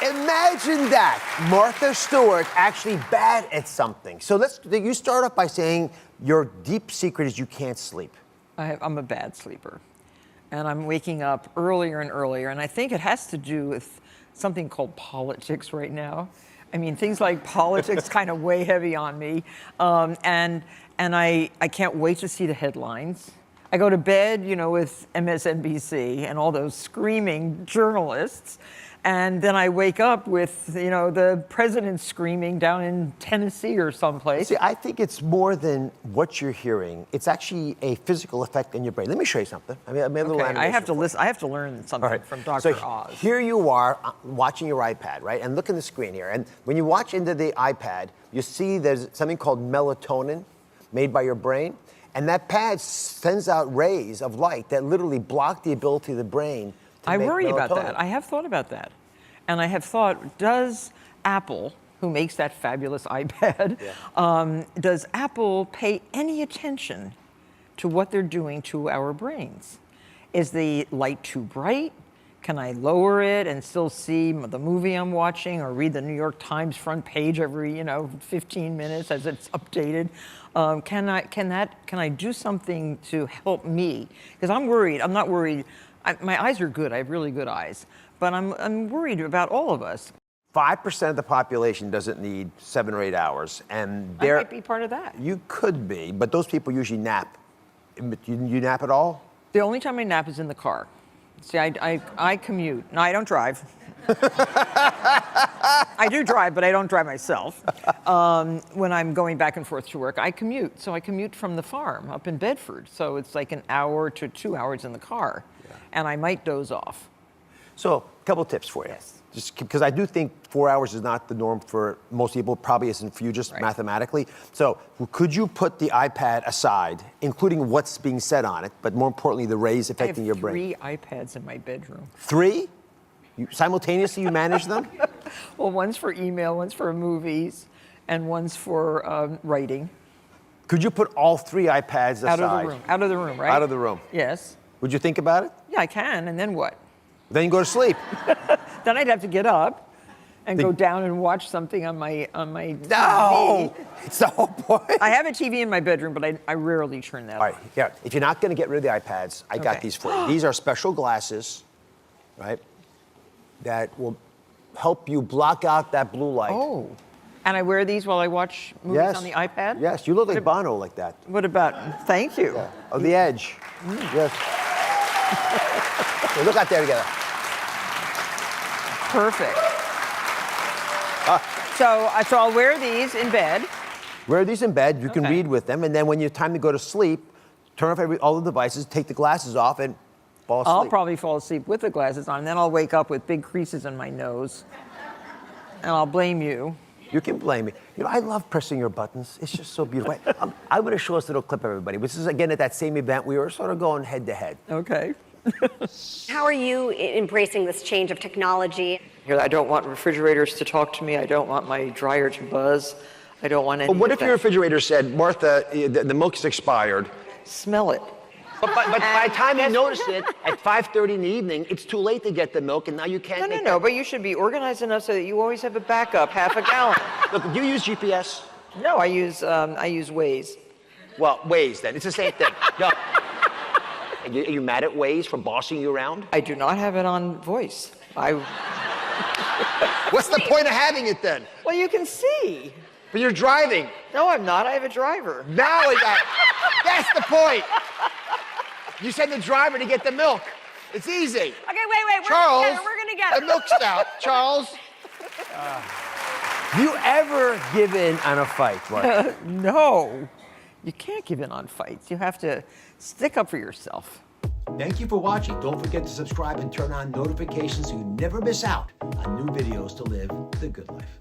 Imagine that. Martha Stewart actually bad at something. So you start off by saying your deep secret is you can't sleep. I'm a bad sleeper. And I'm waking up earlier and earlier. And I think it has to do with something called politics right now. I mean, things like politics kind of weigh heavy on me. And I can't wait to see the headlines. I go to bed, you know, with MSNBC and all those screaming journalists. And then I wake up with, you know, the president screaming down in Tennessee or someplace. See, I think it's more than what you're hearing. It's actually a physical effect in your brain. Let me show you something. I made a little Okay, I have to animation. listen. I have to learn something from Dr. Oz. Here you are watching your iPad, right? And look at the screen here. And when you watch into the iPad, you see there's something called melatonin made by your brain. And that pad sends out rays of light that literally block the ability of the brain to I make worry about melatonin. that. I have thought about that. And I have thought, does Apple, who makes that fabulous iPad, does Apple pay any attention to what they're doing to our brains? Is the light too bright? Can I lower it and still see the movie I'm watching or read the New York Times front page every, 15 minutes as it's updated? Can I do something to help me? Because I'm worried. I'm not worried. My eyes are good. I have really good eyes. But I'm worried about all of us. 5% of the population doesn't need 7 or 8 hours, and I might be part of that. You could be, but those people usually nap. You nap at all? The only time I nap is in the car. See, I commute. No, I don't drive. I do drive, but I don't drive myself. When I'm going back and forth to work, I commute. So I commute from the farm up in Bedford. So it's like an hour to 2 hours in the car. Yeah. And I might doze off. So a couple tips for you. Yes. Just because I do think 4 hours is not the norm for most people, probably isn't for you just mathematically. So could you put the iPad aside, including what's being said on it, but more importantly, the rays affecting your brain? I have 3 iPads in my bedroom. 3? Simultaneously you manage them? Well, one's for email, one's for movies, and one's for writing. Could you put all 3 iPads aside? Out of the room. Out of the room, right? Out of the room. Yes. Would you think about it? Yeah, I can, and then what? Then you go to sleep. Then I'd have to get up and go down and watch something on my TV. No! It's the whole point. I have a TV in my bedroom, but I rarely turn that on. All right, yeah. If you're not going to get rid of the iPads, I got these for you. These are special glasses, right, that will help you block out that blue light. Oh. And I wear these while I watch movies on the iPad? Yes, you look like Bono like that. What about, thank you. Yeah. Oh, The Edge. Yes. Okay, look out there together. Perfect. So I'll wear these in bed. Wear these in bed. You can read with them, and then when it's time to go to sleep, turn off all the devices, take the glasses off, and fall asleep. I'll probably fall asleep with the glasses on, and then I'll wake up with big creases in my nose, and I'll blame you. You can blame me. You know, I love pressing your buttons. It's just so beautiful. I'm going to show us a little clip, everybody. This is, again, at that same event. We were sort of going head to head. Okay. How are you embracing this change of technology? I don't want refrigerators to talk to me. I don't want my dryer to buzz. I don't want any But what of if that. your refrigerator said, Martha, the milk is expired? Smell it. But by the time you notice it, at 5:30 in the evening, it's too late to get the milk, and now you can't No, but you should be organized enough so that you always have a backup, half a gallon. Look, do you use GPS? No, I use Waze. Well, Waze, then. It's the same thing. No. Are you mad at Waze for bossing you around? I do not have it on voice. What's the point of having it, then? Well, you can see. But you're driving. No, I'm not. I have a driver. Now that's the point. You send the driver to get the milk. It's easy. Okay, wait. Charles, We're gonna get it. the milk's out. Charles. You ever give in on a fight, Mark? No. You can't give in on fights. You have to stick up for yourself. Thank you for watching. Don't forget to subscribe and turn on notifications so you never miss out on new videos to live the good life.